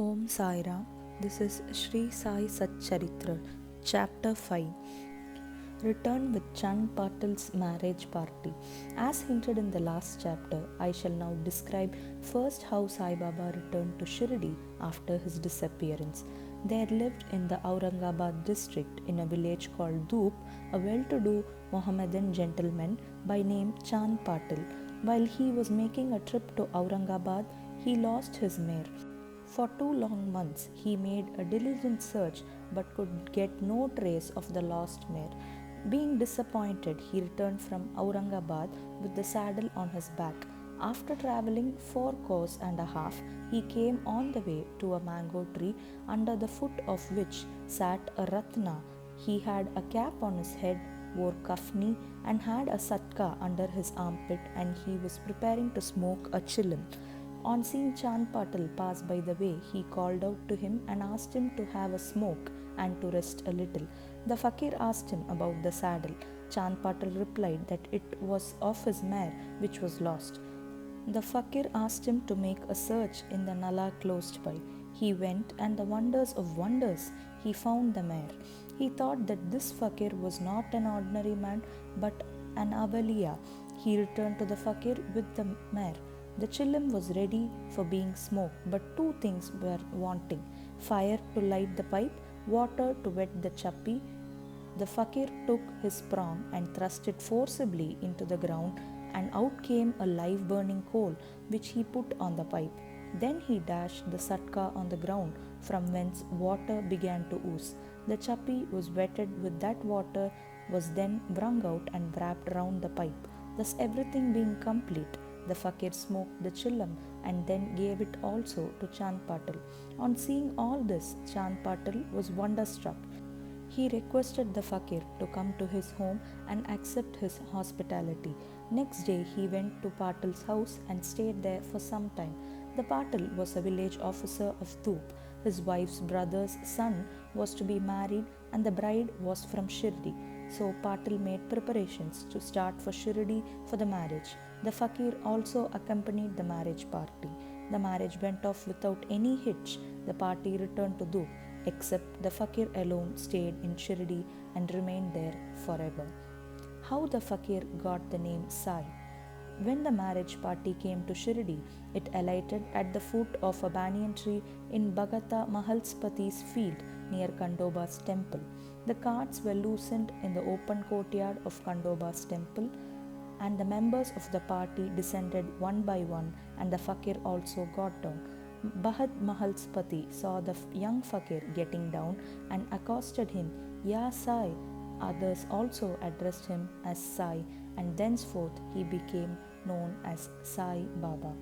Om Sai Ram. This is Sri Sai Satcharitra, Chapter 5. Return with Chand Patil's marriage party. As hinted in the last chapter, I shall now describe first how Sai Baba returned to Shirdi after his disappearance. There lived in the Aurangabad district in a village called Dhoop a well-to-do Mohammedan gentleman by name Chand Patil. While he was making a trip to Aurangabad, he lost his mare. For 2 long months he made a diligent search but could get no trace of the lost mare. Being disappointed, he returned from Aurangabad with the saddle on his back. After travelling 4 course and a half, he came on the way to a mango tree under the foot of which sat a Ratna. He had a cap on his head, wore kafni, and had a satka under his armpit, and he was preparing to smoke a chilim. On seeing Chand Patil pass by the way, he called out to him and asked him to have a smoke and to rest a little. The fakir asked him about the saddle. Chand Patil replied that it was of his mare which was lost. The fakir asked him to make a search in the nala close by. He went, and the wonders of wonders, he found the mare. He thought that this fakir was not an ordinary man but an avaliya. He returned to the fakir with the mare. The chilim was ready for being smoked, but 2 things were wanting: fire to light the pipe, water to wet the chappi. The fakir took his prong and thrust it forcibly into the ground, and out came a live burning coal which he put on the pipe. Then he dashed the satka on the ground, from whence water began to ooze. The chappi was wetted with that water, was then wrung out and wrapped round the pipe. Thus everything being complete, the fakir smoked the chilam and then gave it also to Chand Patil. On seeing all this, Chand Patil was wonderstruck. He requested the fakir to come to his home and accept his hospitality. Next day he went to Patil's house and stayed there for some time. The Patil was a village officer of Dhoop. His wife's brother's son was to be married and the bride was from Shirdi. So Patil made preparations to start for Shirdi for the marriage. The fakir also accompanied the marriage party. The marriage went off without any hitch. The party returned to Dhoop, except the fakir alone stayed in Shirdi and remained there forever. How the fakir got the name Sai? When the marriage party came to Shirdi, it alighted at the foot of a banyan tree in Bhagata Mahalspati's field near Kandoba's temple. The carts were loosened in the open courtyard of Kandoba's temple, and the members of the party descended one by one, and the fakir also got down. Bhagat Mahalspati saw the young fakir getting down and accosted him, "Ya Sai." Others also addressed him as Sai, and thenceforth he became known as Sai Baba.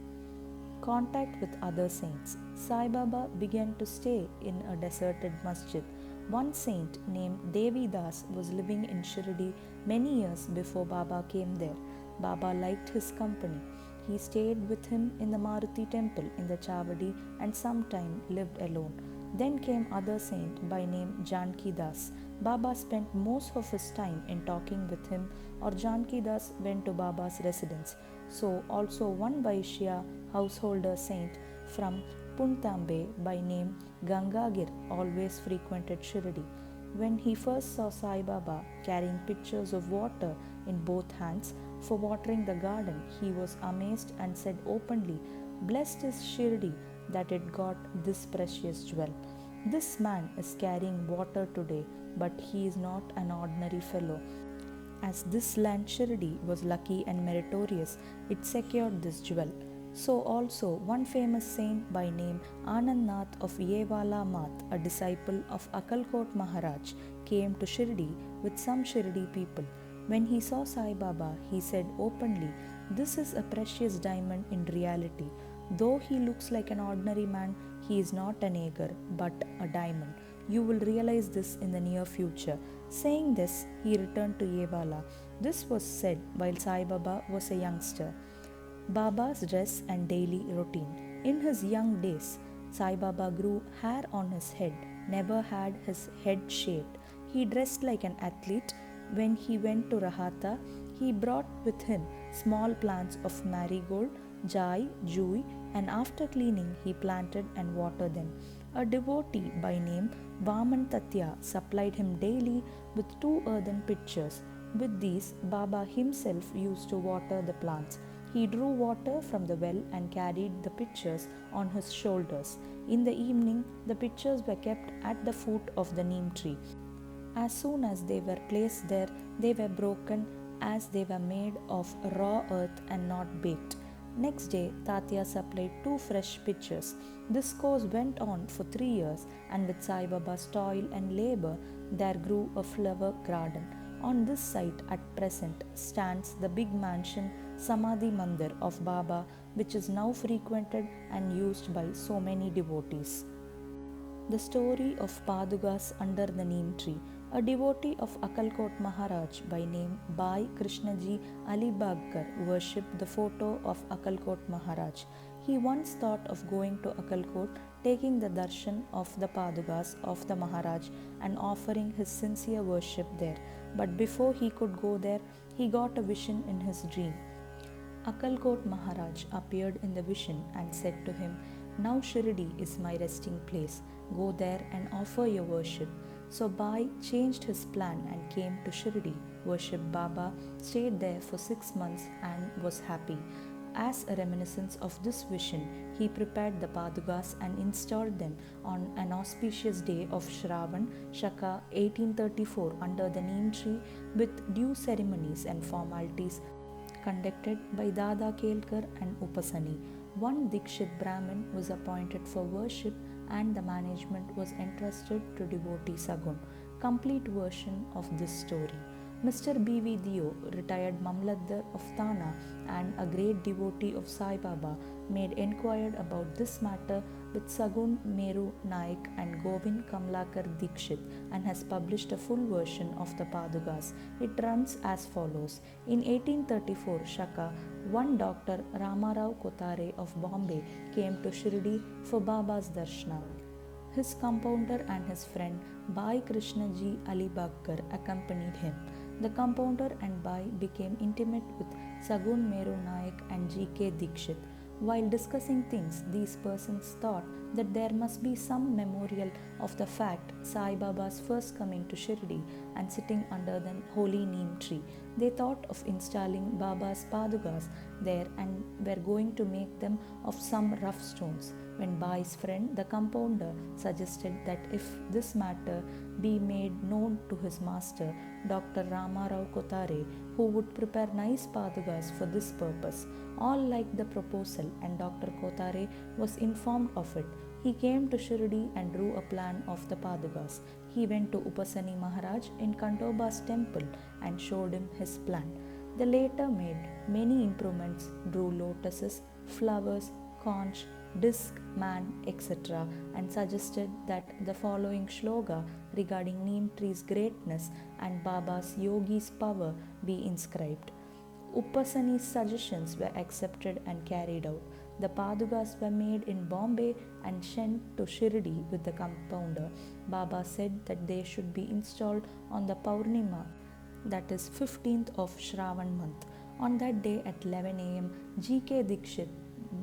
Contact with other saints. Sai Baba began to stay in a deserted masjid. One saint named Devi Das was living in Shirdi many years before Baba came there. Baba liked his company. He stayed with him in the Maruti temple in the Chavadi and sometime lived alone. Then came other saint by name Janki Das. Baba spent most of his time in talking with him, or Janki Das went to Baba's residence. So also one Vaishya householder saint from Puntambe by name Gangagir always frequented Shirdi. When he first saw Sai Baba carrying pitchers of water in both hands for watering the garden, he was amazed and said openly, "Blessed is Shirdi that it got this precious jewel. This man is carrying water today, but he is not an ordinary fellow. As this land Shirdi was lucky and meritorious, it secured this jewel." So also one famous saint by name Anandnath of Yevala Math, a disciple of Akalkot Maharaj, came to Shirdi with some Shirdi people. When he saw Sai Baba, he said openly, "This is a precious diamond in reality. Though he looks like an ordinary man, he is not an eager, but a diamond. You will realize this in the near future." Saying this, he returned to Yevala. This was said while Sai Baba was a youngster. Baba's dress and daily routine. In his young days, Sai Baba grew hair on his head, never had his head shaved. He dressed like an athlete. When he went to Rahata, he brought with him small plants of marigold, jai, jui, and after cleaning he planted and watered them. A devotee by name Vaman Tatya supplied him daily with 2 earthen pitchers. With these, Baba himself used to water the plants. He drew water from the well and carried the pitchers on his shoulders. In the evening, the pitchers were kept at the foot of the neem tree. As soon as they were placed there, they were broken, as they were made of raw earth and not baked. Next day, Tatya supplied 2 fresh pitchers. This course went on for 3 years, and with Sai Baba's toil and labor, there grew a flower garden. On this site at present stands the big mansion Samadhi Mandir of Baba, which is now frequented and used by so many devotees. The story of Padugas under the neem tree. A devotee of Akalkot Maharaj by name Bhai Krishnaji Ali Bagkar worshipped the photo of Akalkot Maharaj. He once thought of going to Akalkot, taking the darshan of the Padugas of the Maharaj and offering his sincere worship there. But before he could go there, he got a vision in his dream. Akalkot Maharaj appeared in the vision and said to him, "Now Shirdi is my resting place. Go there and offer your worship." So Bhai changed his plan and came to Shirdi, worshipped Baba, stayed there for 6 months and was happy. As a reminiscence of this vision, he prepared the Padugas and installed them on an auspicious day of Shravan, Shaka 1834 under the neem tree with due ceremonies and formalities conducted by Dada Kelkar and Upasani. One Dikshit Brahmin was appointed for worship and the management was entrusted to devotee Sagun. Complete version of this story. Mr. B.V. Dio, retired Mamlatdar of Thana and a great devotee of Sai Baba, made enquired about this matter with Sagun Meru Naik and Govind Kamlakar Dikshit and has published a full version of the Padugas. It runs as follows. In 1834 Shaka, one Dr. Ramarao Kotare of Bombay came to Shirdi for Baba's darshana. His compounder and his friend Bhai Krishnaji Ali Bagkar accompanied him. The compounder and Bhai became intimate with Sagun Meru Naik and G.K. Dikshit. While discussing things, these persons thought that there must be some memorial of the fact Sai Baba's first coming to Shirdi and sitting under the holy neem tree. They thought of installing Baba's Padugas there and were going to make them of some rough stones. When Bhai's friend, the compounder, suggested that if this matter be made known to his master, Dr. Ramarao Kotare, who would prepare nice Padugas for this purpose. All liked the proposal and Dr. Kotare was informed of it. He came to Shirdi and drew a plan of the Padugas. He went to Upasani Maharaj in Kantoba's temple and showed him his plan. The latter made many improvements, drew lotuses, flowers, conch, disc, man, etc. and suggested that the following shloka regarding neem tree's greatness and Baba's yogi's power be inscribed. Upasani's suggestions were accepted and carried out. The Padugas were made in Bombay and sent to Shirdi with the compounder. Baba said that they should be installed on the Purnima, that is 15th of Shravan month. On that day at 11 am, G.K. Dikshit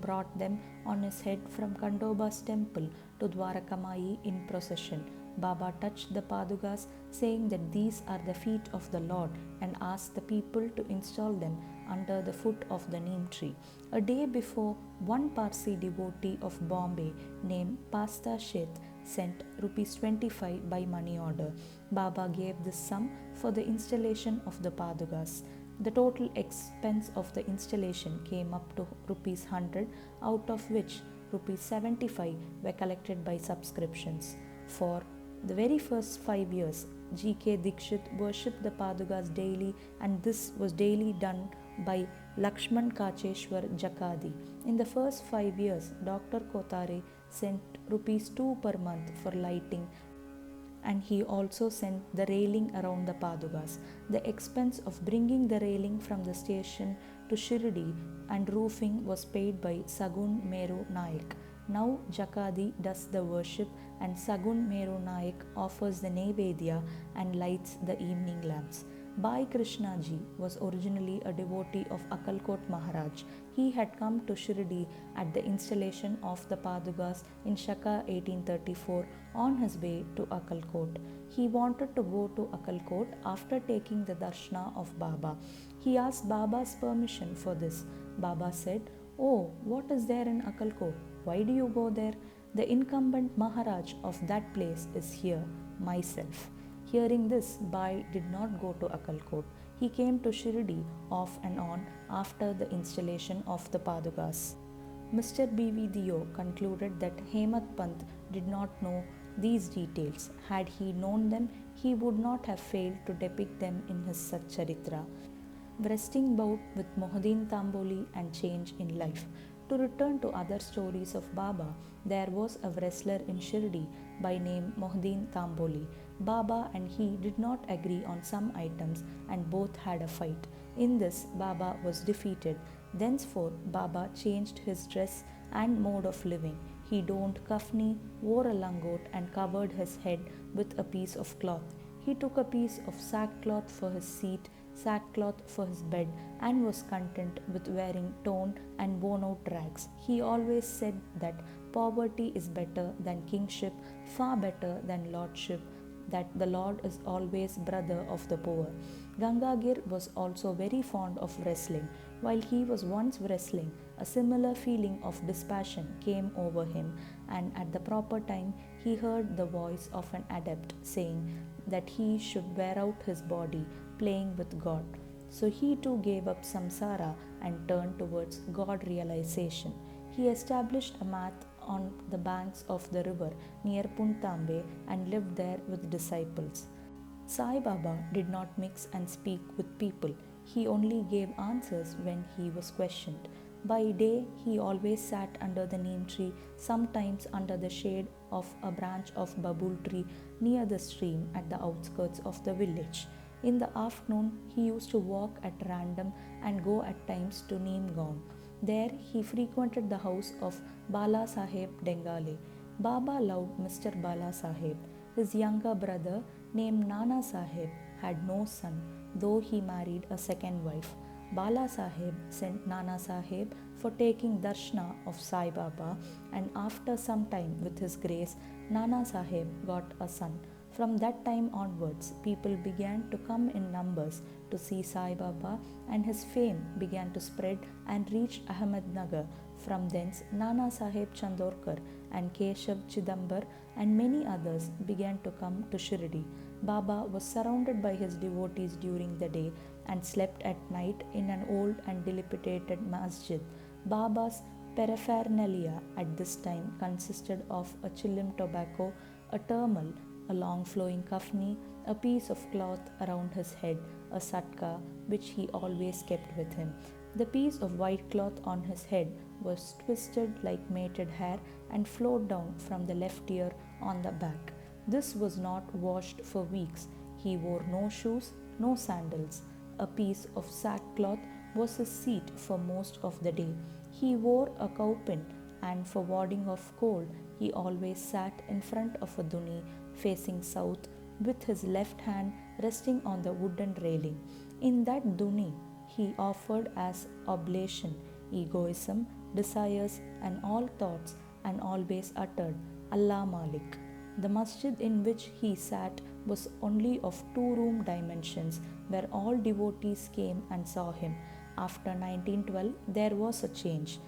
brought them on his head from Kandoba's temple to Dwarakamai in procession. Baba touched the Padugas, saying that these are the feet of the Lord, and asked the people to install them under the foot of the neem tree. A day before, one Parsi devotee of Bombay named Pasta Sheth sent ₹25 by money order. Baba gave this sum for the installation of the Padugas. The total expense of the installation came up to ₹100, out of which ₹75 were collected by subscriptions. For the very first 5 years, G.K. Dikshit worshipped the Padugas daily, and this was daily done by Lakshman Kacheshwar Jakadi. In the first 5 years, Dr. Kotare sent ₹2 per month for lighting, and he also sent the railing around the Padugas. The expense of bringing the railing from the station to Shirdi and roofing was paid by Sagun Meru Naik. Now Jakadi does the worship and Sagun Meru Naik offers the Naivedya and lights the evening lamps. Bhai Krishna Ji was originally a devotee of Akalkot Maharaj. He had come to Shirdi at the installation of the Padukas in Shaka 1834 on his way to Akalkot. He wanted to go to Akalkot after taking the darshana of Baba. He asked Baba's permission for this. Baba said, "Oh, what is there in Akalkot? Why do you go there? The incumbent Maharaj of that place is here, myself." Hearing this, Bai did not go to Akalkot. He came to Shirdi off and on after the installation of the Padukas. Mr. B.V. Dio concluded that Hemat Pant did not know these details. Had he known them, he would not have failed to depict them in his Satcharitra. Wrestling bout with Mohuddin Tamboli and change in life. To return to other stories of Baba, there was a wrestler in Shirdi by name Mohuddin Tamboli. Baba and he did not agree on some items and both had a fight. In this, Baba was defeated. Thenceforth, Baba changed his dress and mode of living. He donned kafni, wore a langot and covered his head with a piece of cloth. He took a piece of sackcloth for his seat, sackcloth for his bed, and was content with wearing torn and worn out rags. He always said that poverty is better than kingship, far better than lordship, that the Lord is always brother of the poor. Gangagir was also very fond of wrestling. While he was once wrestling, a similar feeling of dispassion came over him, and at the proper time he heard the voice of an adept saying that he should wear out his body playing with God. So he too gave up samsara and turned towards God realization. He established a mat on the banks of the river near Puntambe and lived there with disciples. Sai Baba did not mix and speak with people. He only gave answers when he was questioned. By day, he always sat under the neem tree, sometimes under the shade of a branch of babul tree near the stream at the outskirts of the village. In the afternoon, he used to walk at random and go at times to Neemgaon. There, he frequented the house of Bala Saheb Dengale. Baba loved Mr. Bala Saheb. His younger brother, named Nana Saheb, had no son, though he married a second wife. Bala Saheb sent Nana Saheb for taking darshana of Sai Baba, and after some time, with his grace, Nana Saheb got a son. From that time onwards, people began to come in numbers to see Sai Baba, and his fame began to spread and reached Ahmednagar. From thence, Nana Saheb Chandorkar and Keshav Chidambar and many others began to come to Shirdi. Baba was surrounded by his devotees during the day and slept at night in an old and dilapidated masjid. Baba's paraphernalia at this time consisted of a chillum tobacco, a turmal, a long flowing kafni, a piece of cloth around his head, a satka which he always kept with him. The piece of white cloth on his head was twisted like matted hair and flowed down from the left ear on the back. This was not washed for weeks. He wore no shoes, no sandals. A piece of sackcloth was his seat for most of the day. He wore a cowpin, and for warding off cold, he always sat in front of a duni facing south with his left hand resting on the wooden railing. In that duni, he offered as oblation egoism, desires, and all thoughts, and always uttered Allah Malik. The masjid in which he sat was only of 2-room dimensions, where all devotees came and saw him. After 1912, there was a change.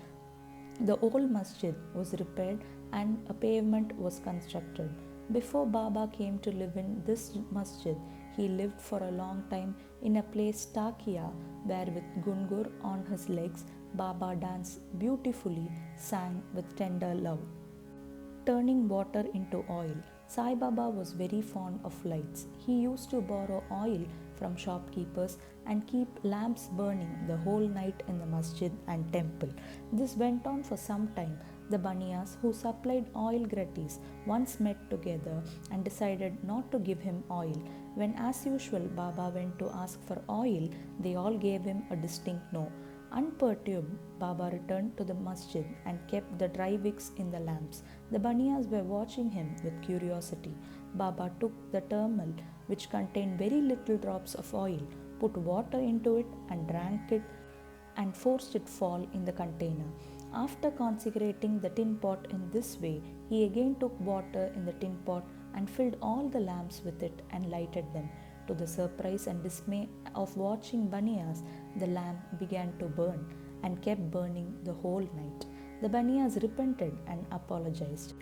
The old masjid was repaired and a pavement was constructed. Before Baba came to live in this masjid, he lived for a long time in a place Takia, where with gungur on his legs, Baba danced beautifully, sang with tender love. Turning water into oil. Sai Baba was very fond of lights. He used to borrow oil from shopkeepers and keep lamps burning the whole night in the masjid and temple. This went on for some time. The Baniyas who supplied oil gratis once met together and decided not to give him oil. When, as usual, Baba went to ask for oil, they all gave him a distinct no. Unperturbed, Baba returned to the masjid and kept the dry wicks in the lamps. The Baniyas were watching him with curiosity. Baba took the turmal, which contained very little drops of oil, put water into it and drank it and forced it fall in the container. After consecrating the tin pot in this way, he again took water in the tin pot and filled all the lamps with it and lighted them. To the surprise and dismay of watching Baniyas, the lamp began to burn and kept burning the whole night. The Baniyas repented and apologized.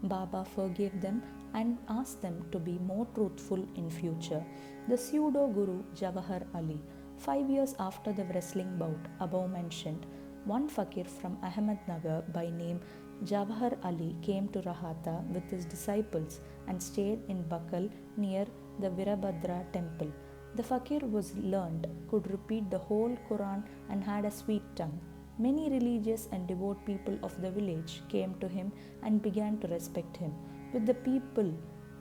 Baba forgave them and asked them to be more truthful in future. The pseudo guru Jawahar Ali. 5 years after the wrestling bout above mentioned, one fakir from Ahmednagar by name Jawahar Ali came to Rahata with his disciples and stayed in Bakal near the Virabhadra temple. The fakir was learned, could repeat the whole Quran, and had a sweet tongue. Many religious and devout people of the village came to him and began to respect him. With the people,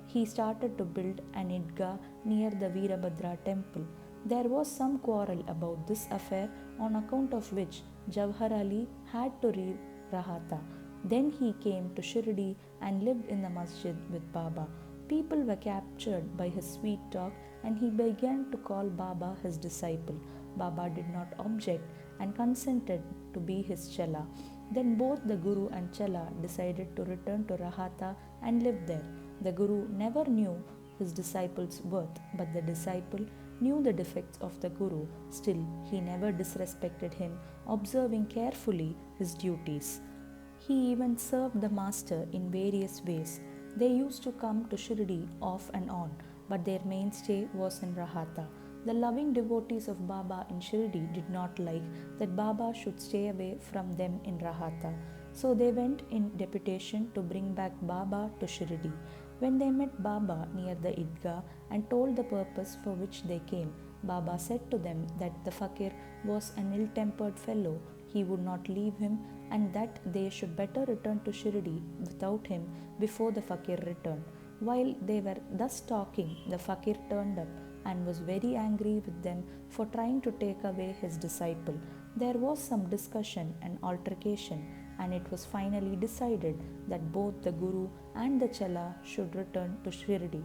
he started to build an idgah near the Virabhadra temple. There was some quarrel about this affair, on account of which Jawahar Ali had to leave Rahata. Then he came to Shirdi and lived in the masjid with Baba. People were captured by his sweet talk and he began to call Baba his disciple. Baba did not object and consented to be his chela. Then both the Guru and Chela decided to return to Rahata and live there. The Guru never knew his disciple's worth, but the disciple knew the defects of the Guru. Still, he never disrespected him, observing carefully his duties. He even served the master in various ways. They used to come to Shirdi off and on, but their mainstay was in Rahata. The loving devotees of Baba in Shirdi did not like that Baba should stay away from them in Rahata. So they went in deputation to bring back Baba to Shirdi. When they met Baba near the Idgah and told the purpose for which they came, Baba said to them that the fakir was an ill-tempered fellow, he would not leave him, and that they should better return to Shirdi without him before the fakir returned. While they were thus talking, the fakir turned up and was very angry with them for trying to take away his disciple. There was some discussion and altercation, and it was finally decided that both the Guru and the Chela should return to Shirdi.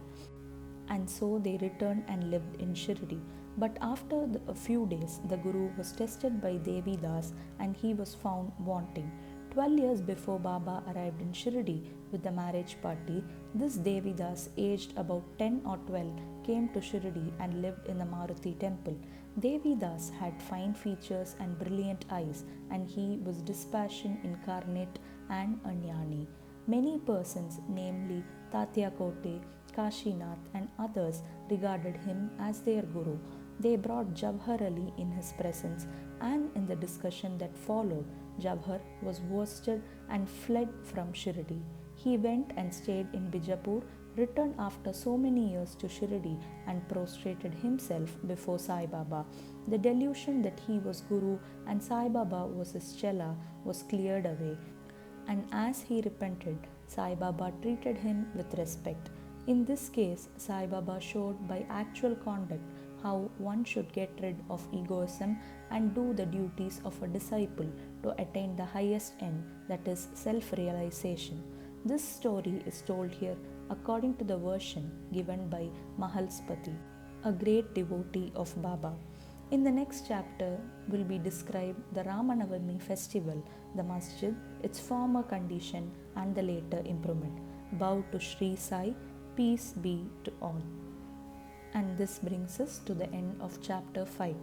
And so they returned and lived in Shirdi. But after a few days, the Guru was tested by Devi Das and he was found wanting. 12 years before Baba arrived in Shirdi with the marriage party, this Devi Das, aged about 10 or 12, came to Shirdi and lived in the Maruti temple. Devi Das had fine features and brilliant eyes, and he was dispassion incarnate and a jnani. Many persons, namely Tatya Kote, Kashinath, and others, regarded him as their Guru. They brought Jawahar Ali in his presence, and in the discussion that followed, Jawahar was worsted and fled from Shirdi. He went and stayed in Bijapur, returned after so many years to Shirdi, and prostrated himself before Sai Baba. The delusion that he was Guru and Sai Baba was his Chela was cleared away, and as he repented, Sai Baba treated him with respect. In this case, Sai Baba showed by actual conduct how one should get rid of egoism and do the duties of a disciple to attain the highest end, that is self-realization. This story is told here according to the version given by Mahalspati, a great devotee of Baba. In the next chapter will be described the Ramanavami festival, the masjid, its former condition and the later improvement. Bow to Sri Sai, peace be to all. And this brings us to the end of chapter 5.